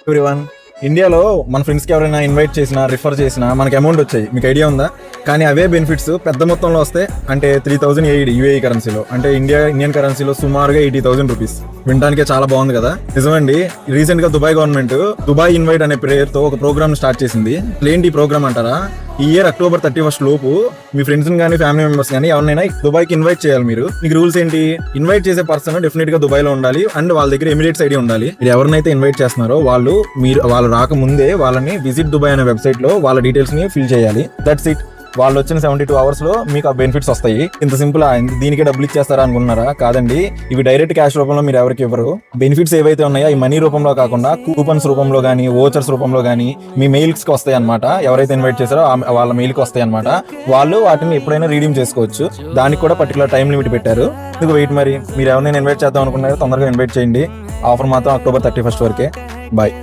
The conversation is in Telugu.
ఎవ్రీవన్, ఇండియాలో మన ఫ్రెండ్స్కి ఎవరైనా ఇన్వైట్ చేసినా రిఫర్ చేసినా మనకి అమౌంట్ వచ్చాయి. మీకు ఐడియా ఉందా? కానీ అవే బెనిఫిట్స్ పెద్ద మొత్తంలో వస్తే అంటే 3000 యూఏఈ కరెన్సీలో, అంటే ఇండియన్ కరెన్సీలో సుమారుగా 80,000 రూపీస్. వినడానికే చాలా బాగుంది కదా. నిజమండి, రీసెంట్ గా దుబాయ్ గవర్నమెంట్ దుబాయ్ ఇన్వైట్ అనే పేరుతో ఒక ప్రోగ్రామ్ స్టార్ట్ చేసింది. ఏంటి ఈ ప్రోగ్రామ్ అంటారా? ఈ ఇయర్ October 31 లోపు మీ ఫ్రెండ్స్ కానీ ఫ్యామిలీ మెంబర్స్ కానీ ఎవరినైనా దుబాయ్కి ఇన్వైట్ చేయాలి. మీకు రూల్స్ ఏంటి? ఇన్వైట్ చేసే పర్సన్ డెఫినెట్ గా దుబాయ్ లో ఉండాలి అండ్ వాళ్ళ దగ్గర ఎమిరేట్స్ ఐడి ఉండాలి. మీరు ఎవరినైతే ఇన్వైట్ చేస్తున్నారో వాళ్ళు రాకముందే వాళ్ళని విజిట్ దుబాయ్ అనే వెబ్సైట్ లో వాళ్ళ డీటెయిల్స్ ని ఫిల్ చేయాలి. That's it. వాళ్ళు వచ్చిన 72 hours లో మీకు ఆ బెనిఫిట్స్ వస్తాయి. ఇంత సింపుల్. దీనికే డబ్బులు ఇచ్చేస్తారా అనుకున్నారా? కాదండి, ఇవి డైరెక్ట్ క్యాష్ రూపంలో మీరు ఎవరికి ఇవ్వరు. బెనిఫిట్స్ ఏవైతే ఉన్నాయో ఈ మనీ రూపంలో కాకుండా కూపన్స్ రూపంలో కానీ ఓచర్స్ రూపంలో కానీ మీ మెయిల్స్ కి వస్తాయి అనమాట. ఎవరైతే ఇన్వైట్ చేశారో వాళ్ళ మెయిల్ కి వస్తాయి అనమాట. వాళ్ళు వాటిని ఎప్పుడైనా రీడీమ్ చేసుకోవచ్చు. దానికి కూడా పర్టికులర్ టైం లిమిట్ పెట్టారు. మీకు వెయిట్. మరి మీరు ఎవరైనా ఇన్వైట్ చేద్దాం అనుకున్నారో తొందరగా ఇన్వైట్ చేయండి. ఆఫర్ మాత్రం October 31 వరకే. బాయ్.